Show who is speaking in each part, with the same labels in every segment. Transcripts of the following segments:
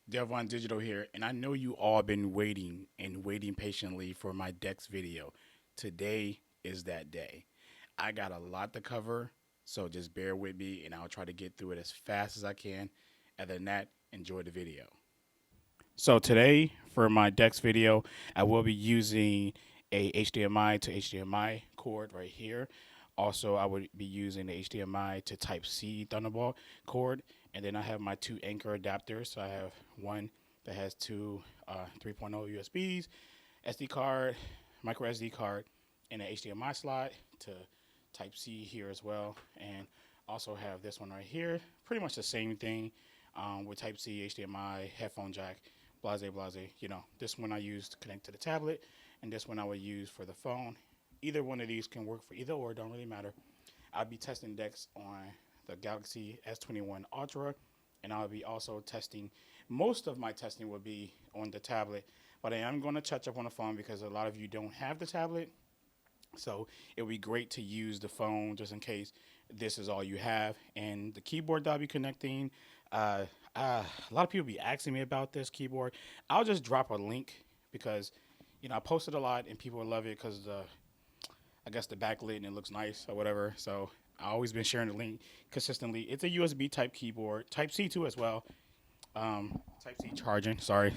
Speaker 1: Devon Digital here, and I know you all been waiting and waiting patiently for my DEX video. Today is that day. I got a lot to cover, so just bear with me and I'll try to get through it as fast as I can. Other than that, enjoy the video. So today for my DEX video, I will be using a HDMI to HDMI cord right here. Also, I would be using the HDMI to Type C Thunderbolt cord, and then I have my two Anchor adapters. So I have one that has two 3.0 USBs, SD card, micro SD card, and an HDMI slot to Type C here as well, and also have this one right here. Pretty much the same thing with Type C, HDMI, headphone jack, blase blase. You know, this one I use to connect to the tablet, and this one I would use for the phone. Either one of these can work for either or, don't really matter. I'll be testing DEX on the Galaxy S21 Ultra, and I'll be also testing. Most of my testing will be on the tablet, but I am going to touch up on the phone because a lot of you don't have the tablet. So it would be great to use the phone just in case this is all you have. And the keyboard that I'll be connecting, a lot of people be asking me about this keyboard. I'll just drop a link because, you know, I posted a lot and people love it because I guess the backlit and it looks nice or whatever. So I always been sharing the link consistently. It's a USB type keyboard, Type C too as well. Type C charging. Sorry.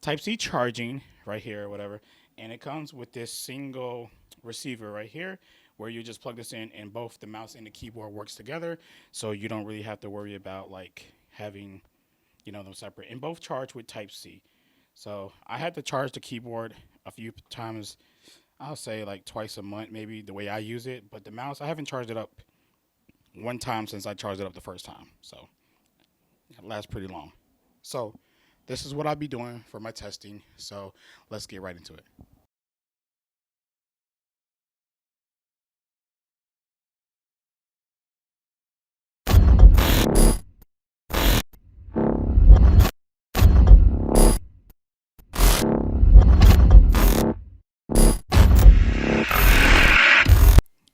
Speaker 1: Type C charging right here or whatever. And it comes with this single receiver right here where you just plug this in and both the mouse and the keyboard works together. So you don't really have to worry about like having, you know, them separate. And both charge with Type C. So I had to charge the keyboard a few times. I'll say like twice a month, maybe the way I use it. But the mouse, I haven't charged it up one time since I charged it up the first time. So it lasts pretty long. So this is what I'll be doing for my testing. So let's get right into it.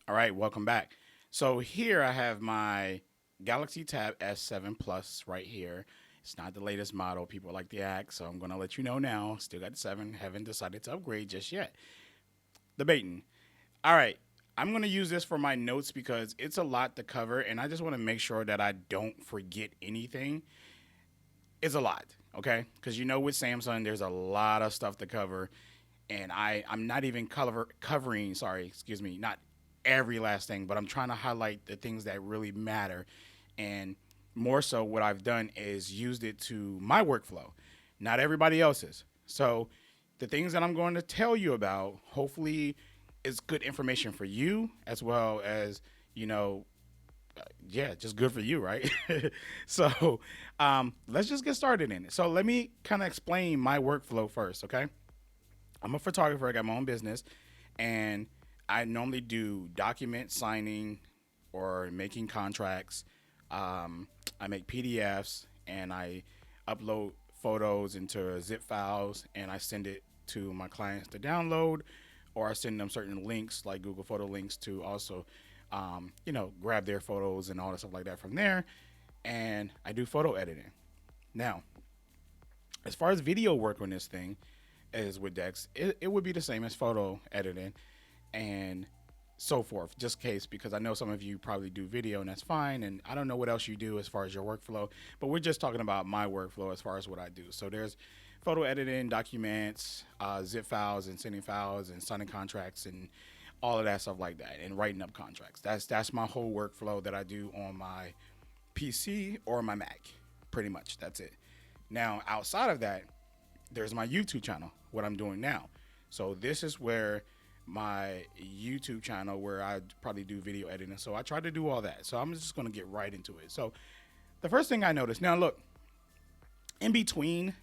Speaker 1: All right, welcome back. So here I have my Galaxy Tab S7 Plus right here. It's not the latest model. People like the act, so I'm going to let you know now. Still got the 7. Haven't decided to upgrade just yet. Debating. All right, I'm going to use this for my notes because it's a lot to cover, and I just want to make sure that I don't forget anything. It's a lot, okay? Because you know with Samsung, there's a lot of stuff to cover, and I'm not even covering. Sorry, excuse me, not every last thing, but I'm trying to highlight the things that really matter, and more so, what I've done is used it to my workflow, not everybody else's. So the things that I'm going to tell you about, hopefully, is good information for you as well as you know yeah, just good for you, right? So let's just get started in it. So let me kind of explain my workflow first, okay? I'm a photographer. I got my own business, and I normally do document signing or making contracts. I make PDFs and I upload photos into zip files and I send it to my clients to download, or I send them certain links like Google Photo links to also, you know, grab their photos and all that stuff like that from there. And I do photo editing. Now, as far as video work on this thing is with DEX, it would be the same as photo editing and so forth, just case because I know some of you probably do video and that's fine. And I don't know what else you do as far as your workflow, but we're just talking about my workflow as far as what I do. So there's photo editing, documents, zip files and sending files and signing contracts and all of that stuff like that and writing up contracts. That's my whole workflow that I do on my PC or my Mac. Pretty much that's it. Now, outside of that, there's my YouTube channel, what I'm doing now. So this is where my YouTube channel where I probably do video editing. So I try to do all that. So I'm just going to get right into it. So the first thing I noticed, now look, in between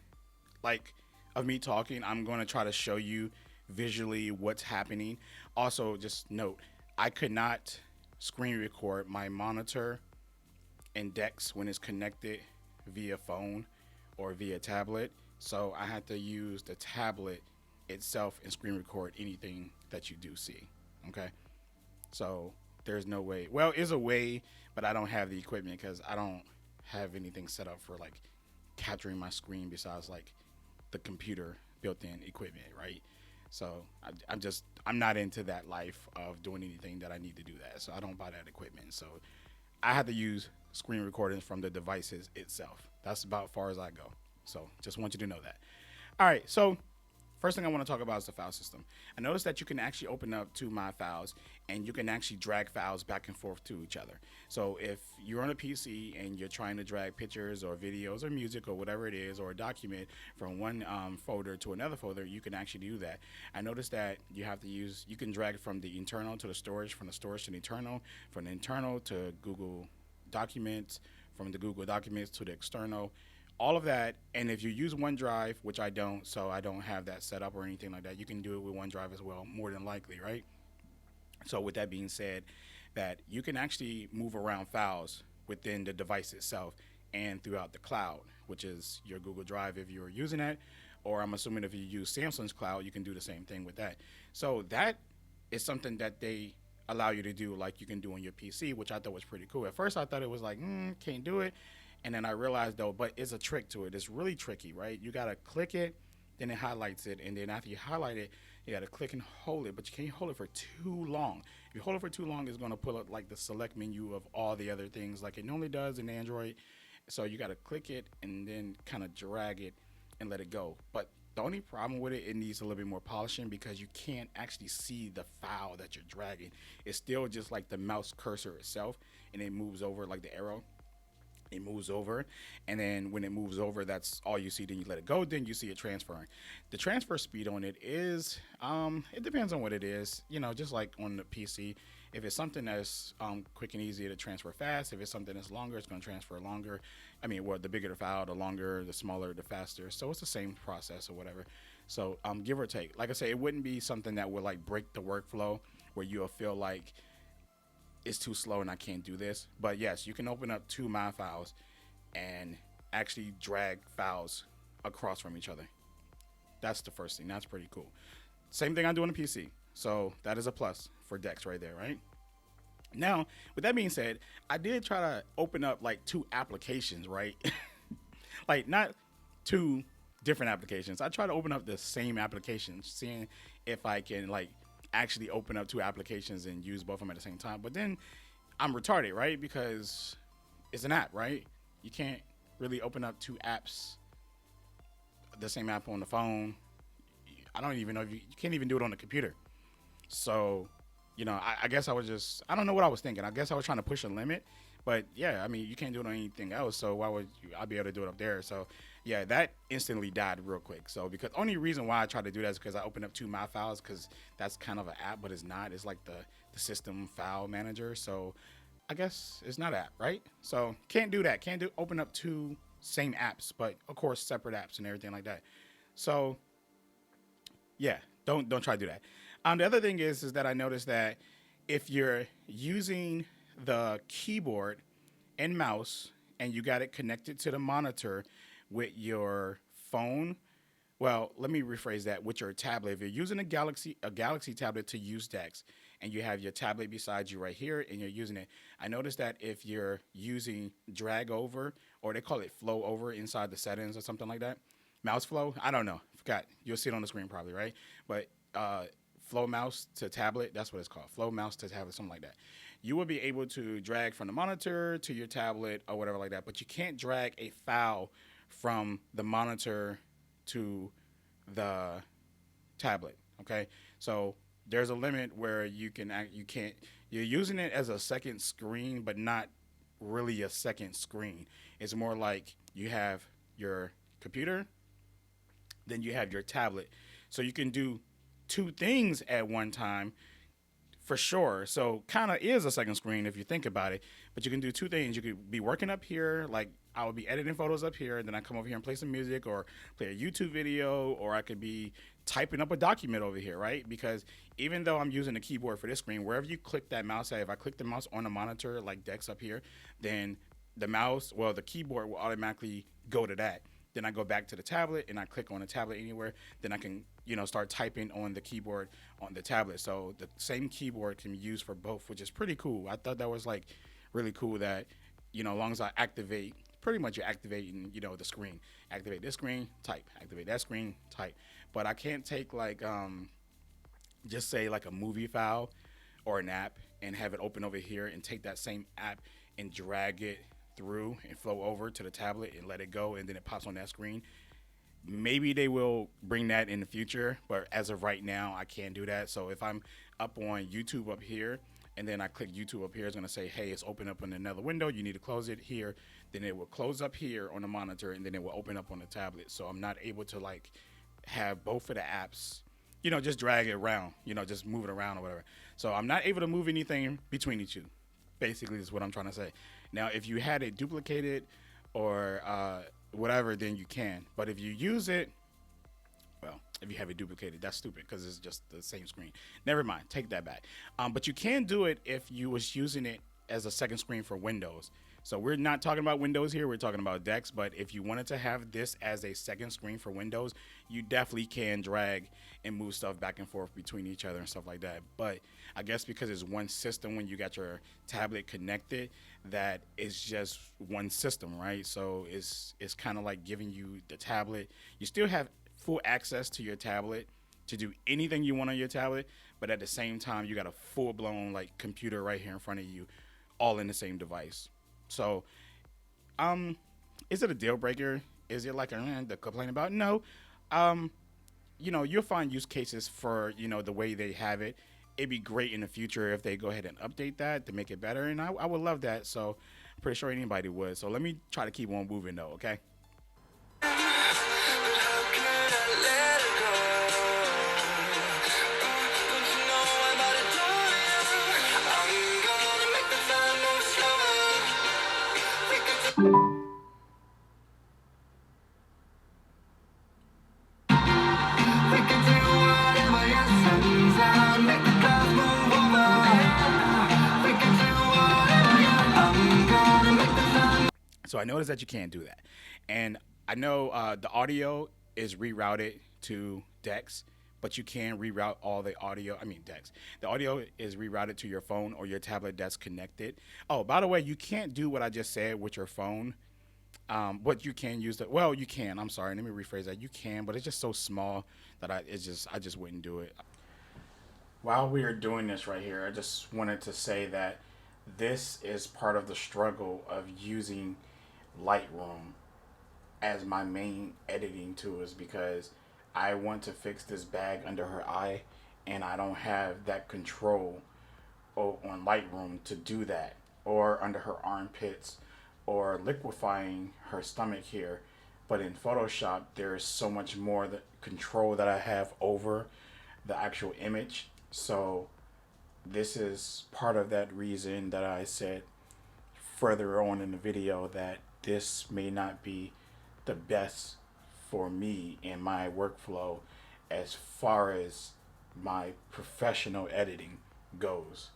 Speaker 1: like of me talking, I'm going to try to show you visually what's happening. Also, just note, I could not screen record my monitor and DeX when it's connected via phone or via tablet. So I had to use the tablet itself and screen record anything that you do see. Okay. So there's no way. Well, is a way, but I don't have the equipment because I don't have anything set up for like capturing my screen besides like the computer built-in equipment, right? So I'm not into that life of doing anything that I need to do that. So I don't buy that equipment. So I have to use screen recordings from the devices itself. That's about as far as I go. So just want you to know that. All right. So first thing I want to talk about is the file system. I noticed that you can actually open up to my files and you can actually drag files back and forth to each other. So if you're on a PC and you're trying to drag pictures or videos or music or whatever it is, or a document from one folder to another folder, you can actually do that. I noticed that you can drag from the internal to the storage, from the storage to the internal, from the internal to Google Documents, from the Google Documents to the external, all of that. And if you use OneDrive, which I don't, so I don't have that set up or anything like that, you can do it with OneDrive as well, more than likely, right? So with that being said, that you can actually move around files within the device itself and throughout the cloud, which is your Google Drive if you're using it, or I'm assuming if you use Samsung's cloud, you can do the same thing with that. So that is something that they allow you to do like you can do on your PC, which I thought was pretty cool. At first I thought it was like, can't do it. And then I realized though, but it's a trick to it. It's really tricky, right? You gotta click it, then it highlights it, and then after you highlight it, you gotta click and hold it, but you can't hold it for too long. If you hold it for too long, it's gonna pull up like the select menu of all the other things like it normally does in Android. So you gotta click it and then kind of drag it and let it go. But the only problem with it, it needs a little bit more polishing because you can't actually see the file that you're dragging. It's still just like the mouse cursor itself, and it moves over like the arrow. It moves over, and then when it moves over, that's all you see. Then you let it go, then you see it transferring. The transfer speed on it is it depends on what it is, just like on the PC. If it's something that's quick and easy to transfer fast, if it's something that's longer, it's going to transfer longer. I mean, well, the bigger the file, the longer, the smaller, the faster. So it's the same process or whatever. So give or take, like I say, it wouldn't be something that would like break the workflow where you'll feel like it's too slow and I can't do this. But yes, you can open up two my files and actually drag files across from each other. That's the first thing. That's pretty cool. Same thing I do on the PC. So that is a plus for DEX right there, right? Now, with that being said, I did try to open up like two applications, right? Like not two different applications. I try to open up the same application, seeing if I can like actually open up two applications and use both of them at the same time. But then I'm retarded, right? Because it's an app, right? You can't really open up two apps, the same app on the phone. I don't even know if you can't even do it on the computer. So, I guess I don't know what I was thinking. I guess I was trying to push a limit, but yeah, I mean, you can't do it on anything else. So why would I be able to do it up there? So yeah, that instantly died real quick. So because only reason why I tried to do that is because I opened up two my files, because that's kind of an app, but it's not. It's like the system file manager. So I guess it's not an app, right? So can't do that. Can't open up two same apps, but of course separate apps and everything like that. So yeah, don't try to do that. The other thing is that I noticed that if you're using the keyboard and mouse and you got it connected to the monitor with your phone, well, let me rephrase that, with your tablet. If you're using a Galaxy tablet to use DEX and you have your tablet beside you right here and you're using it, I noticed that if you're using drag over, or they call it flow over inside the settings or something like that, mouse flow, I don't know, forgot, you'll see it on the screen probably, right? But flow mouse to tablet, that's what it's called, flow mouse to tablet, something like that. You will be able to drag from the monitor to your tablet or whatever like that, but you can't drag a file from the monitor to the tablet. Okay, so there's a limit where you're using it as a second screen, but not really a second screen. It's more like you have your computer, then you have your tablet, so you can do two things at one time for sure. So kind of is a second screen if you think about it, but you can do two things. You could be working up here, like I would be editing photos up here, and then I come over here and play some music or play a YouTube video, or I could be typing up a document over here, right? Because even though I'm using the keyboard for this screen, wherever you click that mouse at, if I click the mouse on the monitor like DEX up here, then the keyboard will automatically go to that. Then I go back to the tablet and I click on the tablet anywhere. Then I can, start typing on the keyboard on the tablet. So the same keyboard can be used for both, which is pretty cool. I thought that was like really cool that, as long as I activate pretty much you're activating, the screen. Activate this screen, type. Activate that screen, type. But I can't take like just say like a movie file or an app and have it open over here and take that same app and drag it through and flow over to the tablet and let it go and then it pops on that screen. Maybe they will bring that in the future, but as of right now, I can't do that. So if I'm up on YouTube up here and then I click YouTube up here, it's going to say, hey, it's open up in another window. You need to close it here. Then it will close up here on the monitor and then it will open up on the tablet. So I'm not able to like have both of the apps, just drag it around, just move it around or whatever. So I'm not able to move anything between the two. Basically, is what I'm trying to say. Now, if you had it duplicated or whatever, then you can. But if you use it, well, if you have it duplicated, that's stupid because it's just the same screen. Never mind, take that back. But you can do it if you was using it as a second screen for Windows. So we're not talking about Windows here, we're talking about DEX, but if you wanted to have this as a second screen for Windows, you definitely can drag and move stuff back and forth between each other and stuff like that. But I guess because it's one system when you got your tablet connected, that it's just one system, right? So it's kind of like giving you the tablet. You still have full access to your tablet to do anything you want on your tablet, but at the same time, you got a full-blown like computer right here in front of you, all in the same device. So, is it a deal breaker? Is it like to complain about? No. You'll find use cases for, the way they have it. It'd be great in the future if they go ahead and update that to make it better. And I would love that. So I'm pretty sure anybody would. So let me try to keep on moving though. Okay. So I noticed that you can't do that. And I know the audio is rerouted to DEX, but you can reroute all the audio. I mean, DEX. The audio is rerouted to your phone or your tablet that's connected. Oh, by the way, you can't do what I just said with your phone. But you can use that. Well, you can. I'm sorry. Let me rephrase that. You can, but it's just so small that I just wouldn't do it. While we are doing this right here, I just wanted to say that this is part of the struggle of using Lightroom as my main editing tool is because I want to fix this bag under her eye and I don't have that control on Lightroom to do that, or under her armpits, or liquefying her stomach here. But in Photoshop, there is so much more control that I have over the actual image. So this is part of that reason that I said further on in the video that this may not be the best for me in my workflow as far as my professional editing goes.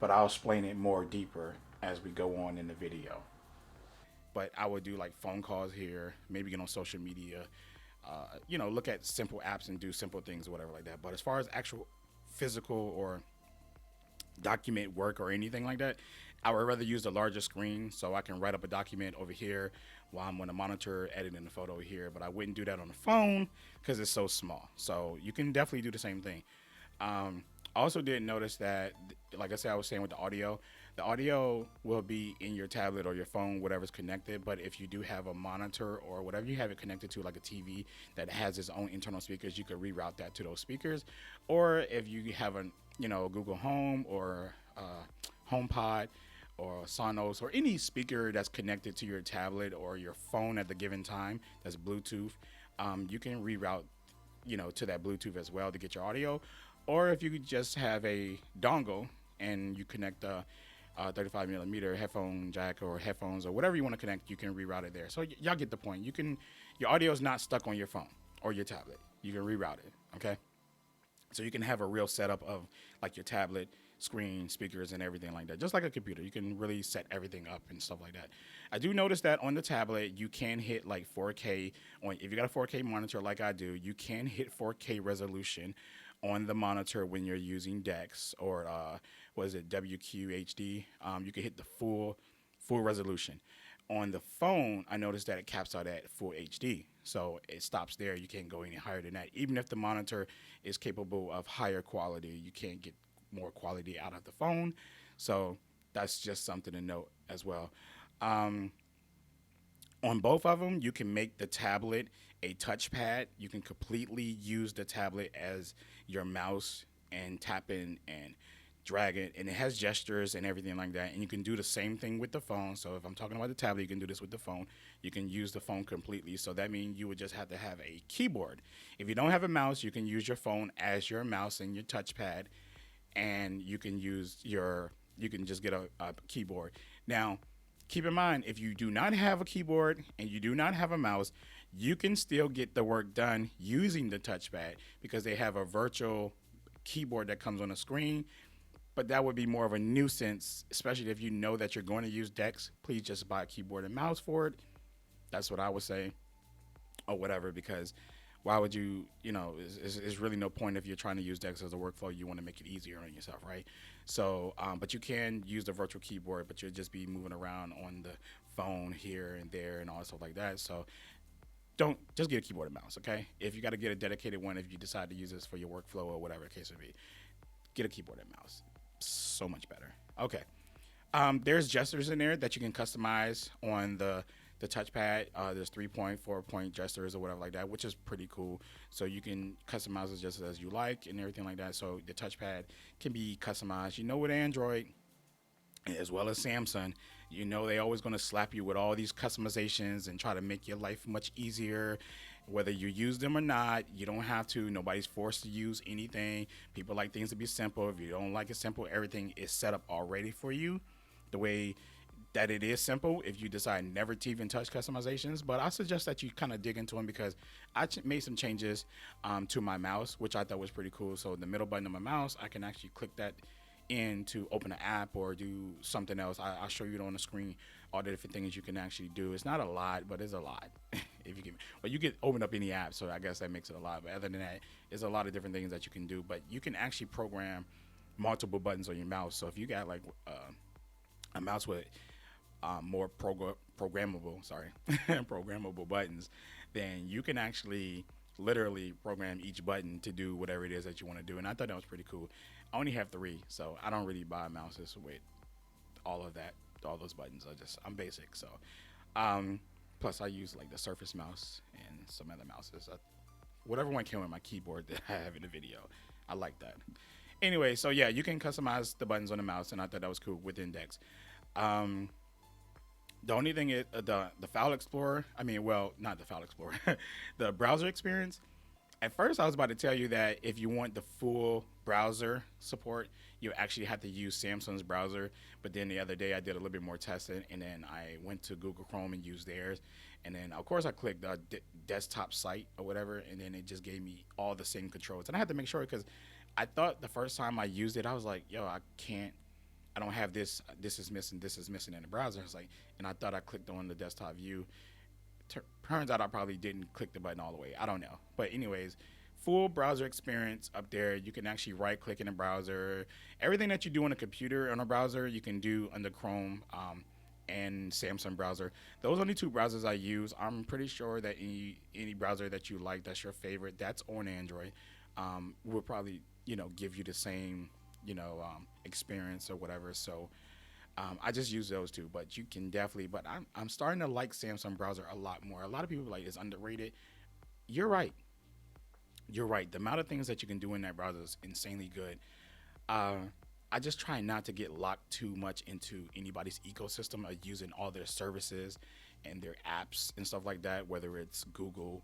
Speaker 1: But I'll explain it more deeper as we go on in the video. But I would do like phone calls here, maybe get on social media, look at simple apps and do simple things or whatever like that. But as far as actual physical or document work or anything like that, I would rather use the larger screen so I can write up a document over here while I'm on the monitor editing the photo here. But I wouldn't do that on the phone because it's so small. So you can definitely do the same thing. Also did notice that, like I said, I was saying with the audio will be in your tablet or your phone, whatever's connected. But if you do have a monitor or whatever you have it connected to, like a TV that has its own internal speakers, you could reroute that to those speakers. Or if you have a Google Home or HomePod or Sonos or any speaker that's connected to your tablet or your phone at the given time that's Bluetooth, you can reroute to that Bluetooth as well to get your audio. Or if you just have a dongle and you connect a 35 millimeter headphone jack or headphones or whatever you want to connect, you can reroute it there. So y'all get the point. Your audio is not stuck on your phone or your tablet. You can reroute it. Okay. So you can have a real setup of like your tablet, screen, speakers, and everything like that. Just like a computer, you can really set everything up and stuff like that. I do notice that on the tablet, you can hit like 4K. If you got a 4K monitor like I do, you can hit 4K resolution on the monitor when you're using DEX or WQHD. You can hit the full resolution. On the phone, I noticed that it caps out at full HD. So it stops there. You can't go any higher than that. Even if the monitor is capable of higher quality, you can't get more quality out of the phone. So that's just something to note as well. Um, on both of them, you can make the tablet a touchpad. You can completely use the tablet as your mouse and tap in and drag it, and it has gestures and everything like that. And you can do the same thing with the phone. So if I'm talking about the tablet, you can do this with the phone. You can use the phone completely. So that means you would just have to have a keyboard. If you don't have a mouse, you can use your phone as your mouse and your touchpad, and you can just get a keyboard. Now, keep in mind, if you do not have a keyboard and you do not have a mouse, you can still get the work done using the touchpad because they have a virtual keyboard that comes on the screen. But that would be more of a nuisance, especially if you know that you're going to use DEX. Please just buy a keyboard and mouse for it. That's what I would say, or whatever, because why would you, there's really no point if you're trying to use DEX as a workflow. You want to make it easier on yourself, right? So, but you can use the virtual keyboard, but you'll just be moving around on the phone here and there and all stuff like that. So don't just get a keyboard and mouse, okay? If you got to get a dedicated one, if you decide to use this for your workflow or whatever the case may be, get a keyboard and mouse. So much better. Okay. There's gestures in there that you can customize on the touchpad. There's 3-point, 4-point gestures or whatever like that, which is pretty cool. So you can customize it just as you like and everything like that. So the touchpad can be customized. With Android as well as Samsung, they always going to slap you with all these customizations and try to make your life much easier. Whether you use them or not, you don't have to. Nobody's forced to use anything. People like things to be simple. If you don't like it simple, everything is set up already for you the way that it is simple if you decide never to even touch customizations. But I suggest that you kind of dig into them because I made some changes to my mouse, which I thought was pretty cool. So the middle button of my mouse, I can actually click that in to open an app or do something else. I'll show you on the screen all the different things you can actually do. It's not a lot, but it's a lot. If you can, but you can open up any app, so I guess that makes it a lot. But other than that, there's a lot of different things that you can do. But you can actually program multiple buttons on your mouse. So if you got like a mouse with more programmable, programmable buttons, then you can actually literally program each button to do whatever it is that you want to do. And I thought that was pretty cool. I only have 3, so I don't really buy mouses with all of that, all those buttons. I'm basic. So, plus I use like the Surface mouse and some other mouses. Whatever one came with my keyboard that I have in the video, I like that. Anyway, so yeah, you can customize the buttons on the mouse, and I thought that was cool with Index. The only thing is the File Explorer. Not the File Explorer, the browser experience. At first, I was about to tell you that if you want the full browser support, you actually have to use Samsung's browser. But then the other day, I did a little bit more testing, and then I went to Google Chrome and used theirs. And then, of course, I clicked the desktop site or whatever, and then it just gave me all the same controls. And I had to make sure because I thought the first time I used it, I was like, yo, I don't have this. This is missing in the browser. It's like, and I thought I clicked on the desktop view. Turns out I probably didn't click the button all the way. I don't know. But anyways, full browser experience up there. You can actually right click in the browser. Everything that you do on a computer on a browser, you can do under Chrome and Samsung browser. Those are only 2 browsers I use. I'm pretty sure that any browser that you like, that's your favorite, that's on Android, will probably, give you the same, experience or whatever. So I just use those 2, but you can definitely, but I'm starting to like Samsung browser a lot more. A lot of people are like it's underrated. You're right. The amount of things that you can do in that browser is insanely good. I just try not to get locked too much into anybody's ecosystem of using all their services and their apps and stuff like that, whether it's Google,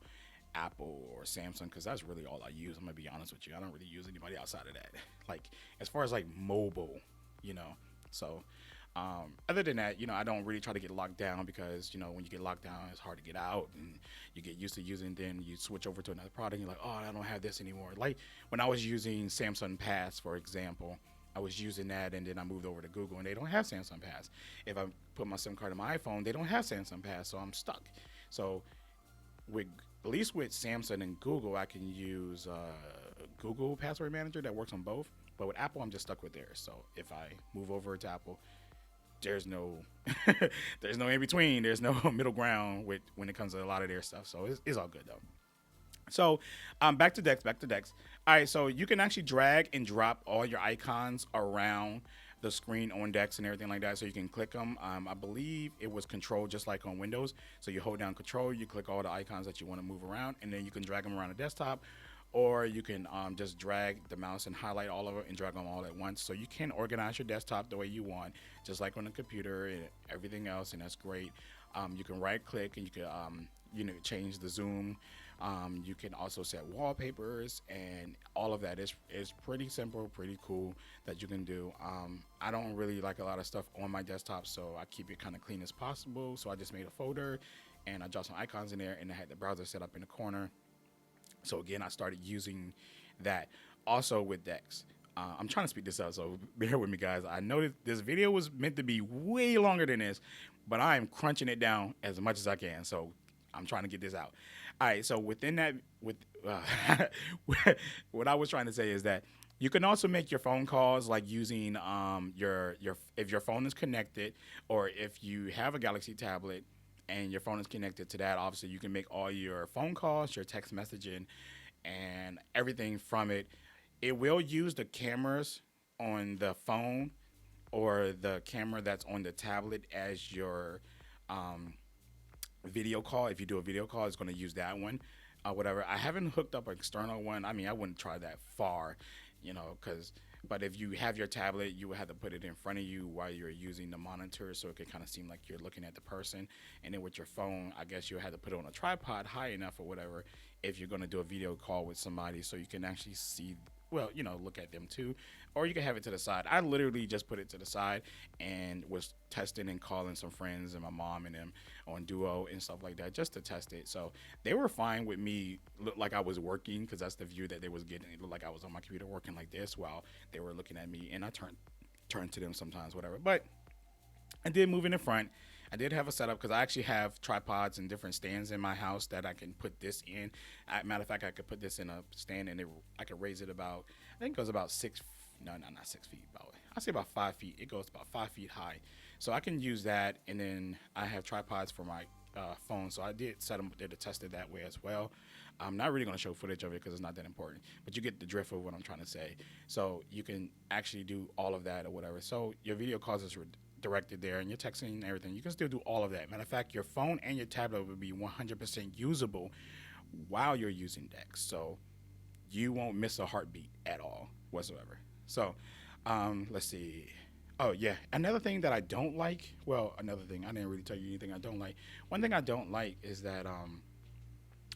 Speaker 1: Apple, or Samsung, because that's really all I use. I'm gonna be honest with you. I don't really use anybody outside of that. Like as far as like mobile, so other than that, I don't really try to get locked down because, when you get locked down, it's hard to get out and you get used to using, then you switch over to another product and you're like, oh, I don't have this anymore. Like when I was using Samsung Pass, for example, I was using that and then I moved over to Google and they don't have Samsung Pass. If I put my SIM card in my iPhone, they don't have Samsung Pass, so I'm stuck. So at least with Samsung and Google, I can use Google Password Manager that works on both. But with Apple, I'm just stuck with theirs. So if I move over to Apple, there's no there's no in between. There's no middle ground with when it comes to a lot of their stuff. So it's all good though. So, back to Dex. Back to Dex. All right. So you can actually drag and drop all your icons around the screen on Dex and everything like that. So you can click them. I believe it was Control, just like on Windows. So you hold down Control, you click all the icons that you want to move around, and then you can drag them around the desktop, or you can just drag the mouse and highlight all of it and drag them all at once. So you can organize your desktop the way you want, just like on the computer and everything else, and that's great. You can right click and you can change the zoom. You can also set wallpapers, and all of that is pretty simple, pretty cool that you can do. I don't really like a lot of stuff on my desktop, so I keep it kind of clean as possible. So I just made a folder, and I dropped some icons in there, and I had the browser set up in the corner. So again, I started using that. Also with Dex, I'm trying to speed this up, so bear with me, guys. I know this video was meant to be way longer than this, but I am crunching it down as much as I can. So I'm trying to get this out. All right, so within that, what I was trying to say is that you can also make your phone calls like using your if your phone is connected, or if you have a Galaxy tablet and your phone is connected to that. Obviously, you can make all your phone calls, your text messaging, and everything from it. It will use the cameras on the phone or the camera that's on the tablet as your video call. If you do a video call, it's going to use that one, whatever. I haven't hooked up an external one. I mean, I wouldn't try that far, but if you have your tablet, you would have to put it in front of you while you're using the monitor, so it could kind of seem like you're looking at the person. And then with your phone, I guess you'll have to put it on a tripod high enough or whatever if you're going to do a video call with somebody, so you can actually see, look at them too. Or you can have it to the side. I literally just put it to the side and was testing and calling some friends and my mom and them on Duo and stuff like that just to test it. So they were fine with me, looked like I was working, because that's the view that they was getting. It looked like I was on my computer working like this while they were looking at me, and I turned to them sometimes, whatever. But I did move in the front. I did have a setup because I actually have tripods and different stands in my house that I can put this in. Matter of fact, I could put this in a stand, and I could raise it about, I think it goes about 6 feet. No, not 6 feet. I say about 5 feet. It goes about 5 feet high. So I can use that, and then I have tripods for my phone. So I did set them there to test it that way as well. I'm not really going to show footage of it because it's not that important, but you get the drift of what I'm trying to say. So you can actually do all of that or whatever. So your video calls is directed there, and your texting and everything. You can still do all of that. Matter of fact, your phone and your tablet will be 100% usable while you're using Dex. So you won't miss a heartbeat at all whatsoever. So let's see. Oh, yeah. Another thing that I don't like, I didn't really tell you anything I don't like. One thing I don't like is that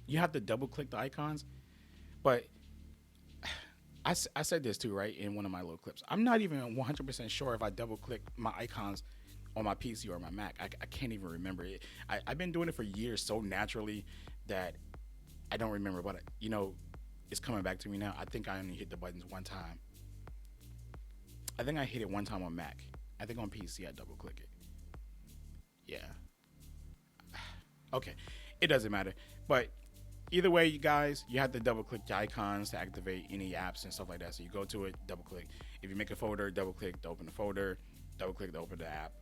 Speaker 1: you have to double click the icons. But I said this too, right, in one of my little clips. I'm not even 100% sure if I double click my icons on my PC or my Mac. I can't even remember it. I've been doing it for years so naturally that I don't remember. But, it's coming back to me now. I think I only hit the buttons one time. I think I hit it one time on Mac. I think on PC I double click it. Yeah. Okay. It doesn't matter. But either way, you guys, you have to double click your icons to activate any apps and stuff like that. So you go to it, double click. If you make a folder, double click to open the folder, double click to open the app.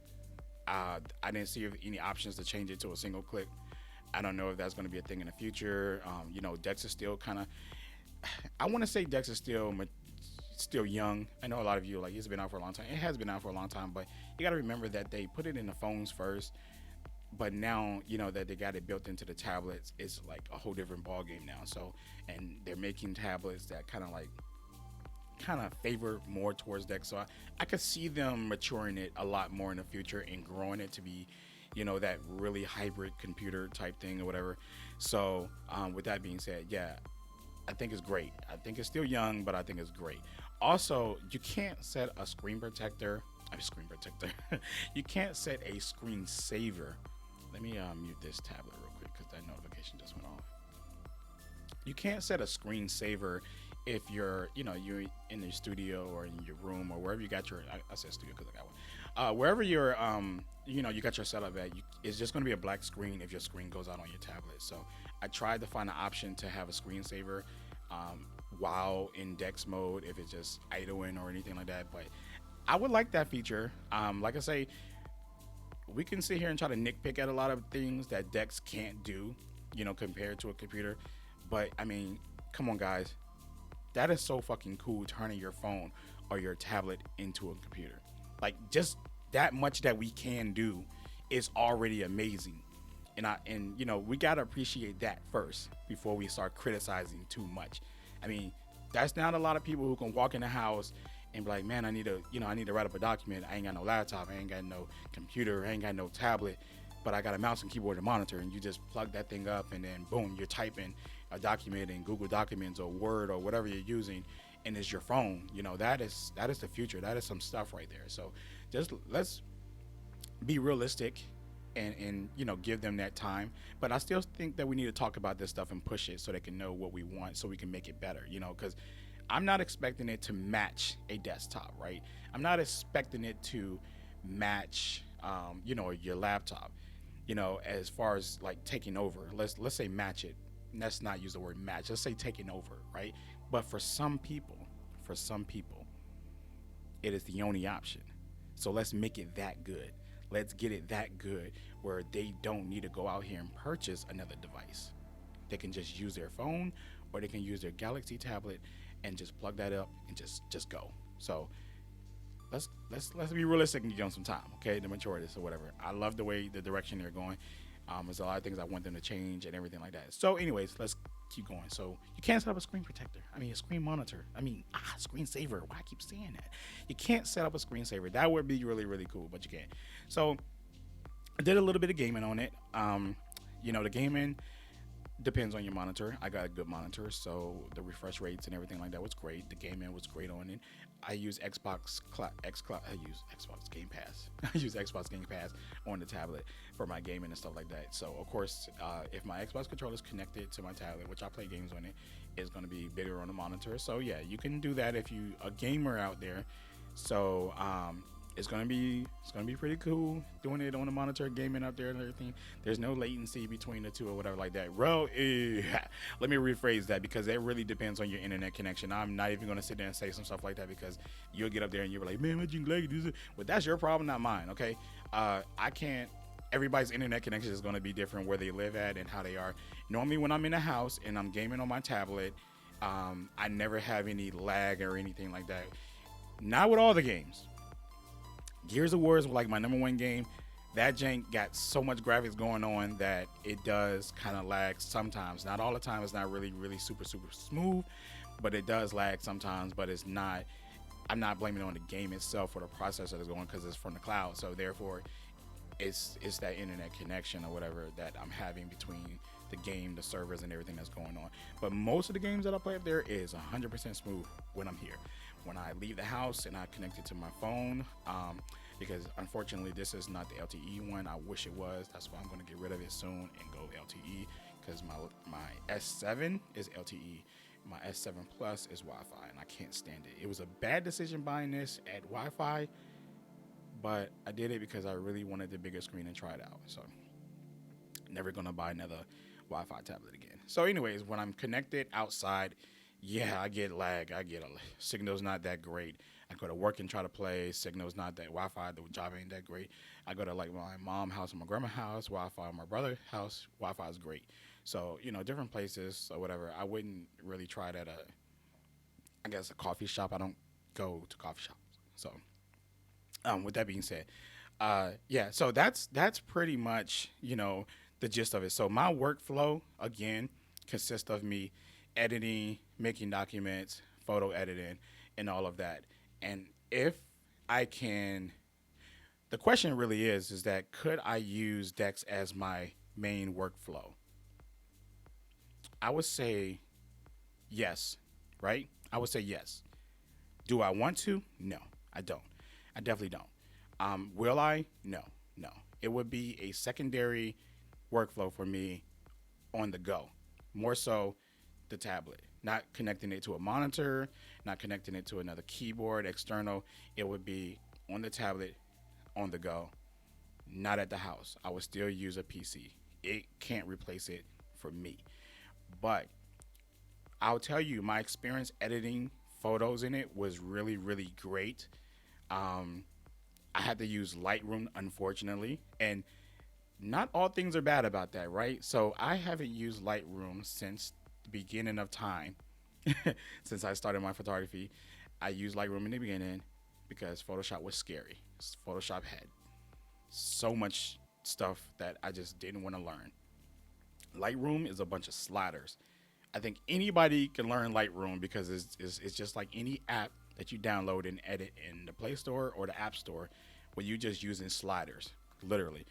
Speaker 1: I didn't see any options to change it to a single click. I don't know if that's going to be a thing in the future. Dex is still kind of, I want to say Dex is still young. I know a lot of you are like, it's been out for a long time. It has been out for a long time, but you got to remember that they put it in the phones first, but now that they got it built into the tablets, it's like a whole different ball game now. So, and they're making tablets that kind of favor more towards Dex. So I could see them maturing it a lot more in the future and growing it to be that really hybrid computer type thing or whatever. So with that being said, yeah, I think it's great. I think it's still young, but I think it's great. Also, you can't set a screen protector. You can't set a screen saver. Let me mute this tablet real quick because that notification just went off. You can't set a screen saver if you're in the studio or in your room or wherever you got your. I said studio because I got one. Wherever you're you got your setup at, it's just going to be a black screen if your screen goes out on your tablet. So I tried to find an option to have a screensaver while in Dex mode if it's just idling or anything like that. But I would like that feature. Like I say, we can sit here and try to nitpick at a lot of things that DEX can't do, compared to a computer. But I mean, come on, guys, that is so fucking cool, turning your phone or your tablet into a computer. Like, just that much that we can do is already amazing. And we gotta appreciate that first before we start criticizing too much. I mean, that's not a lot of people who can walk in the house and be like, man, I need to write up a document. I ain't got no laptop, I ain't got no computer, I ain't got no tablet, but I got a mouse and keyboard and monitor. And you just plug that thing up, and then boom, you're typing a document in Google Documents or Word or whatever you're using, and it's your phone. That is the future. That is some stuff right there. So just let's be realistic and give them that time. But I still think that we need to talk about this stuff and push it so they can know what we want, so we can make it better, because I'm not expecting it to match a desktop, right? I'm not expecting it to match your laptop, as far as like taking over. Let's say match it. Let's not use the word match. Let's say taking over, right? But for some people, it is the only option. So let's make it that good. Let's get it that good where they don't need to go out here and purchase another device. They can just use their phone, or they can use their Galaxy tablet and just plug that up and just go. So let's be realistic and give them some time, okay? The mature this or whatever. I love the way the direction they're going. There's a lot of things I want them to change and everything like that. So anyways, let's keep going. So you can't set up a screen protector. A screen monitor. Screensaver. Why I keep saying that? You can't set up a screensaver. That would be really, really cool, but you can't. So I did a little bit of gaming on it. The gaming depends on your monitor. I got a good monitor, so the refresh rates and everything like that was great. The gaming was great on it. I use Xbox Game Pass. I use Xbox Game Pass on the tablet for my gaming and stuff like that. So of course, if my Xbox controller is connected to my tablet, which I play games on it, it's going to be bigger on the monitor. So yeah, you can do that if you a gamer out there. So it's gonna be pretty cool doing it on the monitor, gaming up there and everything. There's no latency between the two or whatever like that. Well, let me rephrase that, because it really depends on your internet connection. I'm not even gonna sit there and say some stuff like that, because you'll get up there and you're like, man, what you like this? But that's your problem, not mine. Okay, I can't. Everybody's internet connection is gonna be different where they live at and how they are. Normally, when I'm in a house and I'm gaming on my tablet, I never have any lag or anything like that. Not with all the games. Gears of War is like my number one game. That jank got so much graphics going on that it does kind of lag sometimes. Not all the time. It's not really, really super, super smooth, but it does lag sometimes. But it's not. I'm not blaming it on the game itself or the processor that's going, because it's from the cloud. So therefore, it's that internet connection or whatever that I'm having between the game, the servers, and everything that's going on. But most of the games that I play up there is 100% smooth when I'm here. When I leave the house and I connect it to my phone, because unfortunately this is not the LTE one. I wish it was. That's why I'm going to get rid of it soon and go LTE, because my S7 is LTE. My S7 Plus is Wi-Fi, and I can't stand it. It was a bad decision buying this at Wi-Fi, but I did it because I really wanted the bigger screen and try it out. So never going to buy another Wi-Fi tablet again. So anyways, when I'm connected outside, yeah, I get lag. Signal's not that great. I go to work and try to play. Signal's not that. Wi-Fi, the job ain't that great. I go to like my mom's house and my grandma's house. Wi-Fi, my brother's house. Wi-Fi is great. So different places or whatever. I wouldn't really try that. A coffee shop. I don't go to coffee shops. So, with that being said, yeah. So that's pretty much the gist of it. So my workflow again consists of me editing, making documents, photo editing, and all of that. And if I can, the question really is that could I use DEX as my main workflow? I would say yes, right? I would say yes. Do I want to? No, I don't. I definitely don't. Will I? No. It would be a secondary workflow for me on the go. More so the tablet, not connecting it to a monitor, not connecting it to another keyboard external. It would be on the tablet, on the go, not at the house. I would still use a PC. It can't replace it for me. But I'll tell you, my experience editing photos in it was really, really great. I had to use Lightroom, unfortunately, and not all things are bad about that, right? So I haven't used Lightroom since the beginning of time. Since I started my photography, I used Lightroom in the beginning because Photoshop was scary. Photoshop had so much stuff that I just didn't want to learn. Lightroom is a bunch of sliders. I think anybody can learn Lightroom because it's just like any app that you download and edit in the Play Store or the App Store where you're just using sliders, literally.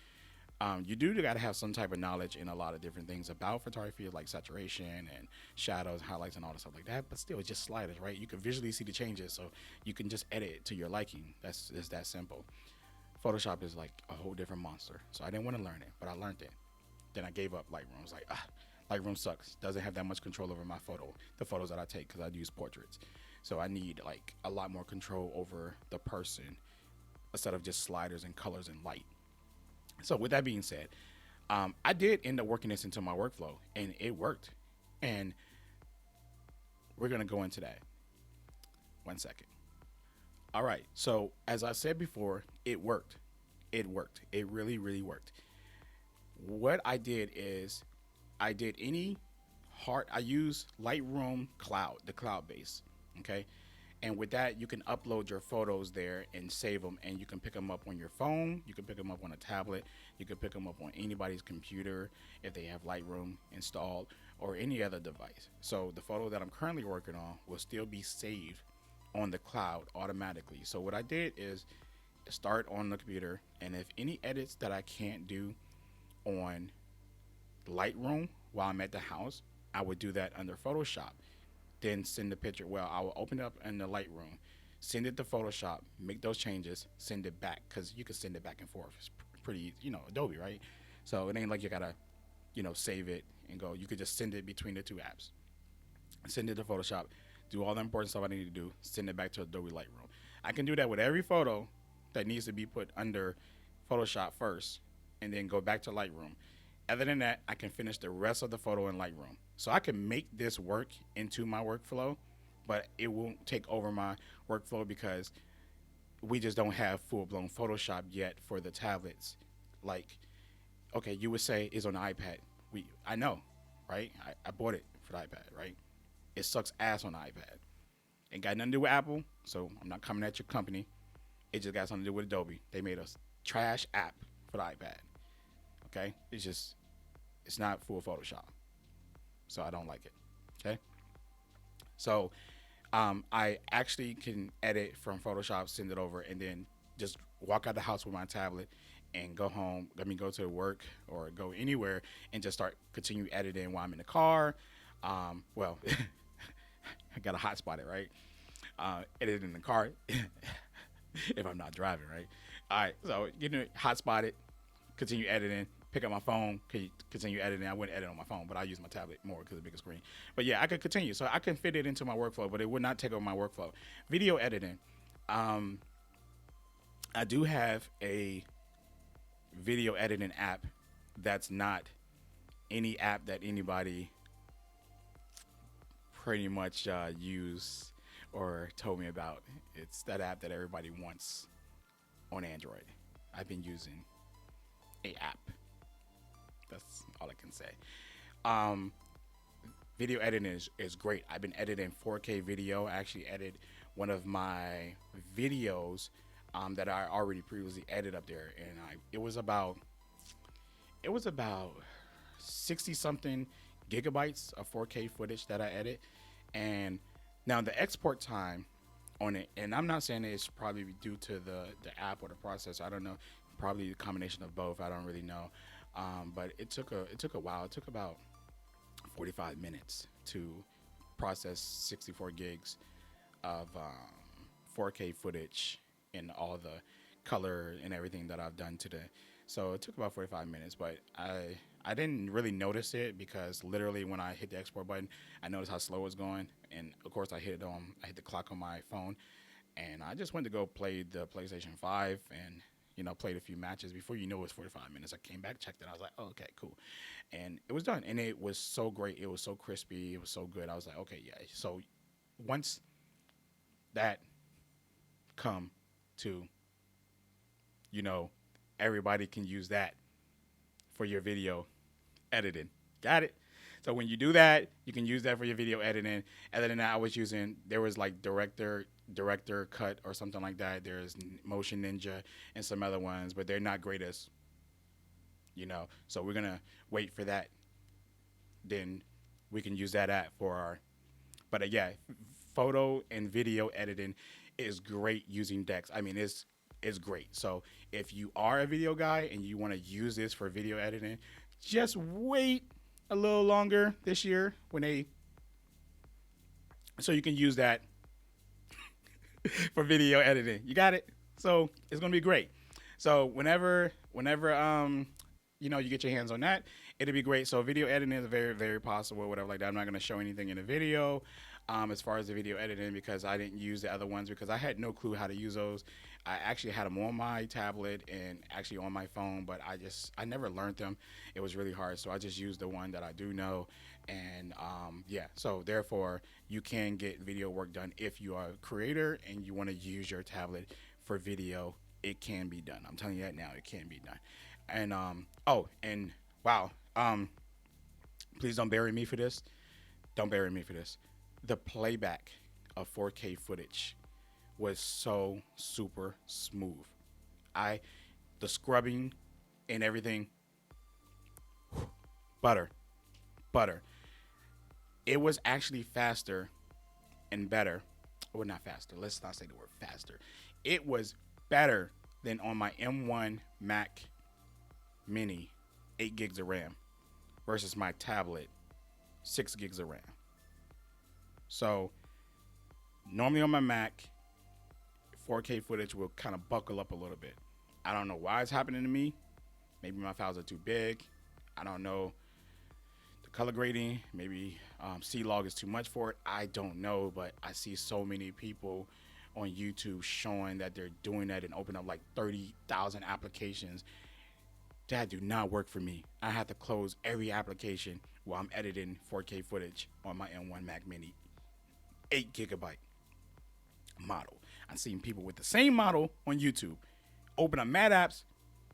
Speaker 1: You do got to have some type of knowledge in a lot of different things about photography, like saturation and shadows, highlights, and all the stuff like that. But still, it's just sliders, right? You can visually see the changes, so you can just edit it to your liking. It's that simple. Photoshop is like a whole different monster, so I didn't want to learn it, but I learned it. Then I gave up Lightroom. I was like, Lightroom sucks. Doesn't have that much control over my the photos that I take, because I use portraits. So I need like a lot more control over the person instead of just sliders and colors and light. So with that being said, I did end up working this into my workflow, and it worked. And we're gonna go into that. 1 second. All right. So as I said before, it worked. It worked. It really, really worked. What I did is I did any I use Lightroom Cloud, the cloud base. Okay. And with that, you can upload your photos there and save them, and you can pick them up on your phone. You can pick them up on a tablet. You can pick them up on anybody's computer if they have Lightroom installed, or any other device. So the photo that I'm currently working on will still be saved on the cloud automatically. So what I did is start on the computer, and if any edits that I can't do on Lightroom while I'm at the house, I would do that under Photoshop. Then send the picture. Well, I will open it up in the Lightroom, send it to Photoshop, make those changes, send it back, because you can send it back and forth. It's pretty, Adobe, right? So it ain't like you gotta, save it and go. You could just send it between the two apps. Send it to Photoshop, do all the important stuff I need to do, send it back to Adobe Lightroom. I can do that with every photo that needs to be put under Photoshop first, and then go back to Lightroom. Other than that, I can finish the rest of the photo in Lightroom. So I can make this work into my workflow, but it won't take over my workflow because we just don't have full-blown Photoshop yet for the tablets. Like, okay, you would say it's on the iPad. I know, right? I bought it for the iPad, right? It sucks ass on the iPad. Ain't got nothing to do with Apple, so I'm not coming at your company. It just got something to do with Adobe. They made a trash app for the iPad. Okay, it's not full Photoshop, so I don't like it. Okay, so I actually can edit from Photoshop, send it over, and then just walk out the house with my tablet and go home. Go to work or go anywhere and just continue editing while I'm in the car. Well, I got to hotspot it, right? Edit in the car if I'm not driving, right? All right, so hotspot it, continue editing. Pick up my phone, continue editing. I wouldn't edit on my phone, but I use my tablet more because of the bigger screen. But yeah, I could continue. So I can fit it into my workflow, but it would not take over my workflow. Video editing. I do have a video editing app that's not any app that anybody pretty much used or told me about. It's that app that everybody wants on Android. I've been using a app. That's all I can say. Video editing is great. I've been editing 4K video. I actually edited one of my videos that I already previously edited up there, and it was about 60 something gigabytes of 4K footage that I edit. And now the export time on it, and I'm not saying it's probably due to the app or the processor. I don't know. Probably a combination of both. I don't really know. But it took a while. It took about 45 minutes to process 64 gigs of 4K footage and all the color and everything that I've done today. So it took about 45 minutes, but I didn't really notice it because literally when I hit the export button, I noticed how slow it was going, and of course I hit the clock on my phone, and I just went to go play the PlayStation 5 and played a few matches. Before it was 45 minutes. I came back, checked it. I was like, oh, okay, cool. And it was done. And it was so great. It was so crispy. It was so good. I was like, okay, yeah. So once that come to you know, everybody can use that for your video editing. Got it? So when you do that, you can use that for your video editing. Other than that, I was using, there was like director cut or something like that. There's Motion Ninja and some other ones, but they're not great as, so we're gonna wait for that. Then we can use that app for our, but yeah, photo and video editing is great using DEX. I mean, it's great. So if you are a video guy and you want to use this for video editing, just wait a little longer this year so you can use that for video editing. You got it? So it's gonna be great. So whenever you get your hands on that, it'll be great. So video editing is very, very possible, whatever like that. I'm not gonna show anything in the video as far as the video editing because I didn't use the other ones because I had no clue how to use those. I actually had them on my tablet and actually on my phone, but I never learned them. It was really hard, so I just used the one that I do know. And so therefore you can get video work done if you are a creator and you want to use your tablet for video. It can be done. I'm telling you that now. It can be done. And wow. Please don't bury me for this. Don't bury me for this. The playback of 4K footage was so super smooth. The scrubbing and everything, butter. It was actually faster and better. Well, not faster. Let's not say the word faster. It was better than on my M1 Mac Mini, 8 gigs of RAM versus my tablet, 6 gigs of RAM. So normally on my Mac, 4K footage will kind of buckle up a little bit. I don't know why it's happening to me. Maybe my files are too big. I don't know. The color grading, maybe C-Log is too much for it. I don't know, but I see so many people on YouTube showing that they're doing that and open up like 30,000 applications. That do not work for me. I have to close every application while I'm editing 4K footage on my M1 Mac Mini 8 gigabyte model. I've seen people with the same model on YouTube open up mad apps,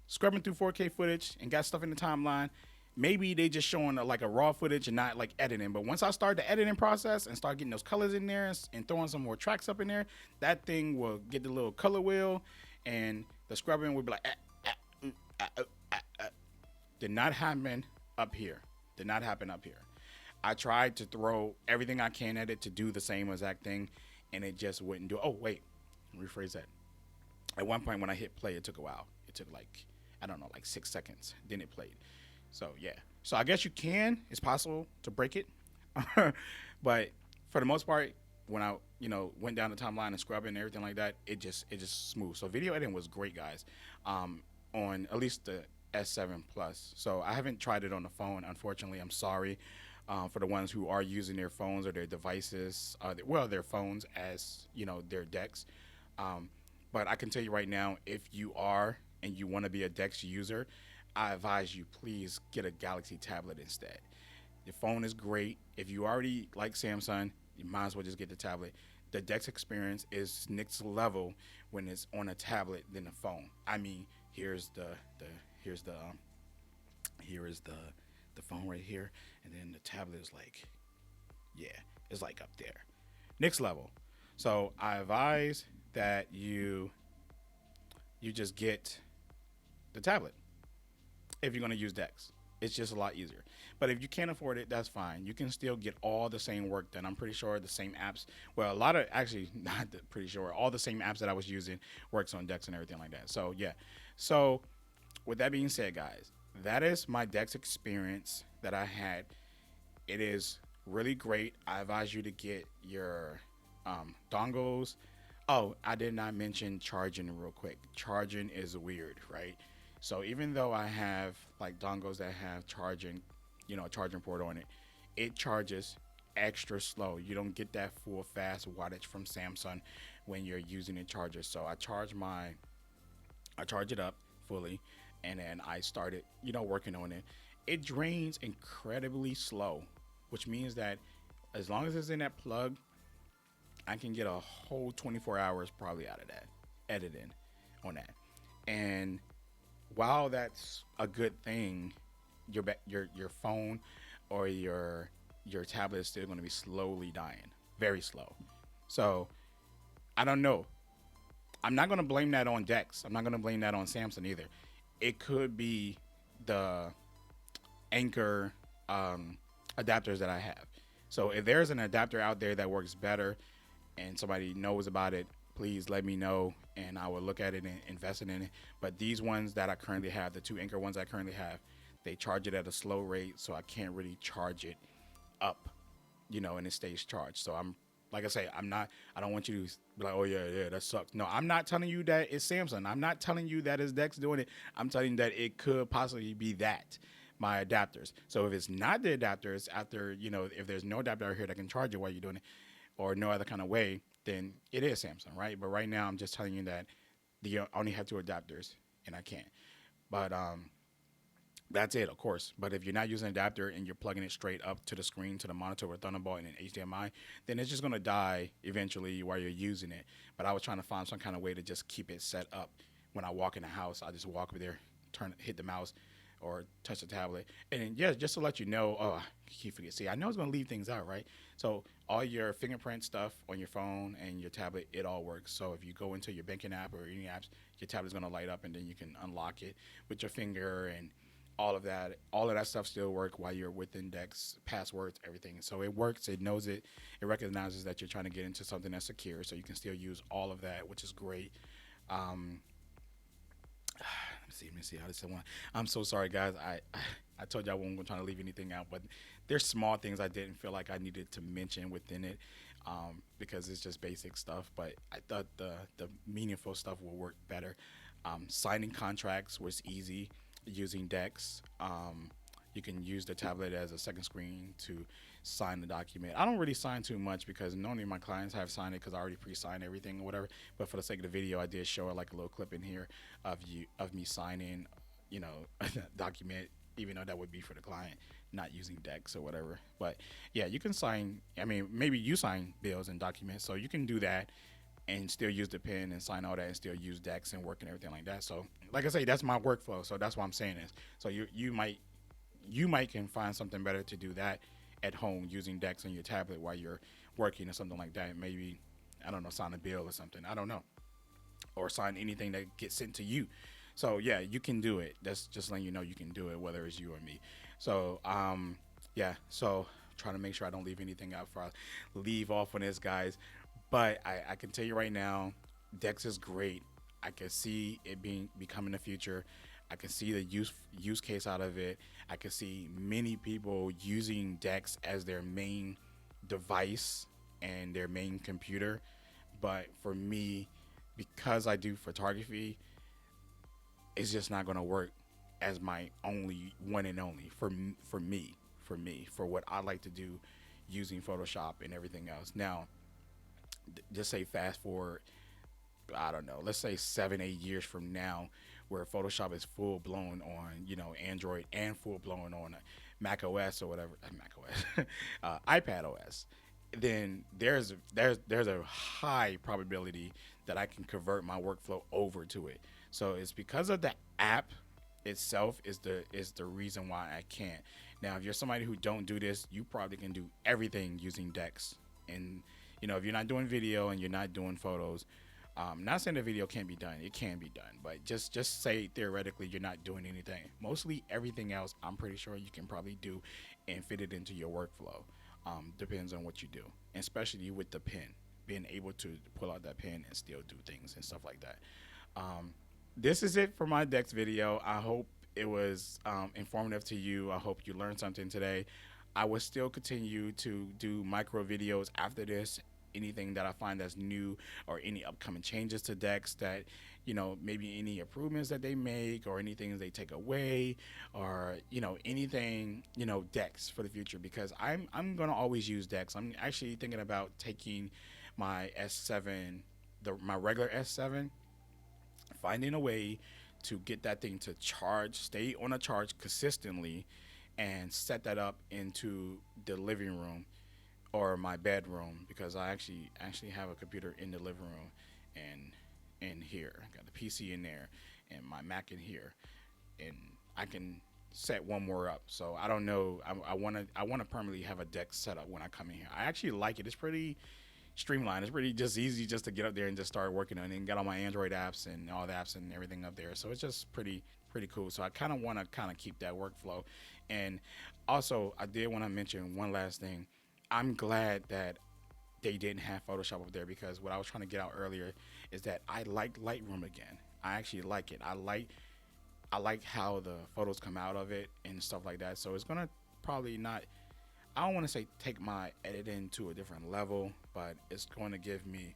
Speaker 1: scrubbing through 4K footage and got stuff in the timeline. Maybe they just showing like a raw footage and not like editing. But once I start the editing process and start getting those colors in there and throwing some more tracks up in there, that thing will get the little color wheel and the scrubbing will be like, Did not happen up here. Did not happen up here. I tried to throw everything I can at it to do the same exact thing, and it just wouldn't do it. Oh, wait. Rephrase that. At one point when I hit play, it took a while. It took like 6 seconds. Then it played. So, yeah. So I guess you can. It's possible to break it. But for the most part, when I, went down the timeline and scrubbing and everything like that, it just smooth. So video editing was great, guys, on at least the S7 Plus. So I haven't tried it on the phone, unfortunately. I'm sorry for the ones who are using their phones or their devices, their phones as, their DEX. But I can tell you right now, if you are and you want to be a DEX user, I advise you, please get a Galaxy tablet instead. The phone is great. If you already like Samsung, you might as well just get the tablet. The DEX experience is next level when it's on a tablet than a phone. I mean, here is the phone right here, and then the tablet is like, it's like up there, next level. So I advise that you just get the tablet if you're going to use DEX. It's just a lot easier. But if you can't afford it, that's fine. You can still get all the same work done. I'm pretty sure the same apps, well, a lot of, actually, not pretty sure, all the same apps that I was using works on DEX and everything like that. So, yeah. So, with that being said, guys, that is my DEX experience that I had. It is really great. I advise you to get your dongles. Oh, I did not mention charging real quick. Charging is weird, right? So even though I have like dongles that have charging, a charging port on it, it charges extra slow. You don't get that full fast wattage from Samsung when you're using a charger. So I charge it up fully, and then I started, working on it. It drains incredibly slow, which means that as long as it's in that plug, I can get a whole 24 hours probably out of that editing on that. And while that's a good thing, your phone or your tablet is still going to be slowly dying, very slow. So I don't know. I'm not going to blame that on DeX. I'm not going to blame that on Samsung either. It could be the Anchor um, adapters that I have. So if there's an adapter out there that works better and somebody knows about it, please let me know and I will look at it and invest in it. But these ones that I currently have, the two Anchor ones I currently have, they charge it at a slow rate, so I can't really charge it up, and it stays charged. So I'm like I say, I don't want you to be like, oh yeah, that sucks. No, I'm not telling you that it's Samsung. I'm not telling you that it's DeX doing it. I'm telling you that it could possibly be that my adapters. So if it's not the adapters, after if there's no adapter out here that can charge it while you're doing it, or no other kind of way, then it is Samsung, right? But right now, I'm just telling you that I only have two adapters and I can't. But that's it, of course. But if you're not using an adapter and you're plugging it straight up to the screen, to the monitor with Thunderbolt and an HDMI, then it's just going to die eventually while you're using it. But I was trying to find some kind of way to just keep it set up. When I walk in the house, I just walk over there, hit the mouse, or touch the tablet. And then, yeah, just to let you know, I keep forgetting. See, I know it's going to leave things out, right? So all your fingerprint stuff on your phone and your tablet, it all works. So if you go into your banking app or any apps, your tablet's going to light up and then you can unlock it with your finger and all of that stuff still work while you're within DeX, passwords, everything. So it works, it knows it, it recognizes that you're trying to get into something that's secure, so you can still use all of that, which is great. Let me see how this one. I'm so sorry, guys. I told you I wasn't trying to leave anything out, but there's small things I didn't feel like I needed to mention within it, because it's just basic stuff. But I thought the meaningful stuff will work better. Signing contracts was easy using DeX. You can use the tablet as a second screen to sign the document. I don't really sign too much because normally my clients have signed it because I already pre-signed everything or whatever. But for the sake of the video, I did show like a little clip in here of me signing, a document, even though that would be for the client, not using DeX or whatever. But yeah, you can sign. I mean, maybe you sign bills and documents, so you can do that and still use the pen and sign all that and still use DeX and work and everything like that. So like I say, that's my workflow. So that's why I'm saying this. So you might can find something better to do that at home using DeX on your tablet while you're working or something like that. Maybe, I don't know, sign a bill or something. I don't know. Or sign anything that gets sent to you. So yeah, you can do it. That's just letting you know you can do it, whether it's you or me. So yeah. So trying to make sure I don't leave anything out before I leave off on this, guys. But I can tell you right now, DeX is great. I can see it becoming the future. I can see the use case out of it. I can see many people using DeX as their main device and their main computer. But for me, because I do photography, it's just not going to work as my only one and only for what I like to do using Photoshop and everything else. Now, just say fast forward, I don't know, let's say 7-8 years from now, where Photoshop is full blown on Android and full blown on Mac OS or whatever, Mac OS, iPad OS, then there's a high probability that I can convert my workflow over to it. So it's because of the app itself is the reason why I can't. Now, if you're somebody who don't do this, you probably can do everything using DeX. And if you're not doing video and you're not doing photos, not saying the video can't be done, it can be done, but just say theoretically you're not doing anything. Mostly everything else, I'm pretty sure you can probably do and fit it into your workflow. Depends on what you do, and especially with the pen, being able to pull out that pen and still do things and stuff like that. This is it for my DeX video. I hope it was informative to you. I hope you learned something today. I will still continue to do micro videos after this. Anything that I find that's new or any upcoming changes to DeX that, maybe any improvements that they make or anything they take away or, anything, DeX for the future, because I'm going to always use DeX. I'm actually thinking about taking my S7, my regular S7, finding a way to get that thing to stay on a charge consistently and set that up into the living room or my bedroom, because I actually have a computer in the living room and in here. I got the PC in there, and my Mac in here, and I can set one more up. So I don't know. I want to permanently have a DEX set up when I come in here. I actually like it. It's pretty streamlined. It's pretty just easy just to get up there and just start working on it and get all my Android apps and all the apps and everything up there. So it's just pretty cool. So I kind of want to keep that workflow. And also, I did want to mention one last thing. I'm glad that they didn't have Photoshop up there, because what I was trying to get out earlier is that I like Lightroom again. I actually like it. I like how the photos come out of it and stuff like that. So it's gonna probably not, I don't want to say take my editing to a different level, but it's going to give me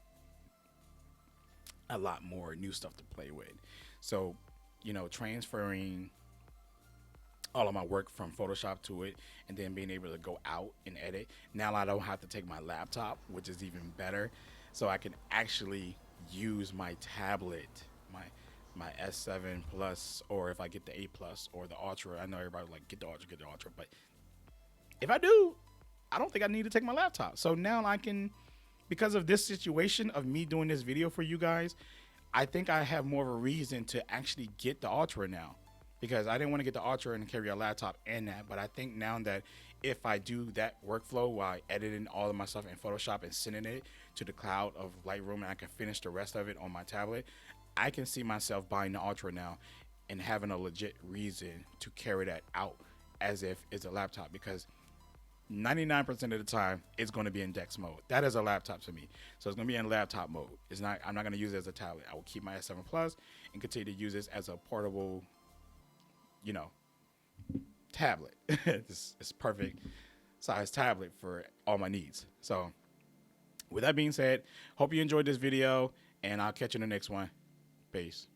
Speaker 1: a lot more new stuff to play with. So, you know, transferring all of my work from Photoshop to it, and then being able to go out and edit. Now I don't have to take my laptop, which is even better. So I can actually use my tablet, my S7 Plus, or if I get the 8 Plus or the Ultra. I know everybody like get the Ultra, but if I do, I don't think I need to take my laptop. So now I can, because of this situation of me doing this video for you guys, I think I have more of a reason to actually get the Ultra now, because I didn't want to get the Ultra and carry a laptop and that. But I think now that if I do that workflow while editing all of my stuff in Photoshop and sending it to the cloud of Lightroom, and I can finish the rest of it on my tablet, I can see myself buying the Ultra now and having a legit reason to carry that out as if it's a laptop, because 99% of the time it's going to be in DEX mode. That is a laptop to me. So it's going to be in laptop mode. It's not, I'm not going to use it as a tablet. I will keep my S7 Plus and continue to use this as a portable, you know, tablet. It's perfect size tablet for all my needs. So with that being said, hope you enjoyed this video, and I'll catch you in the next one. Peace.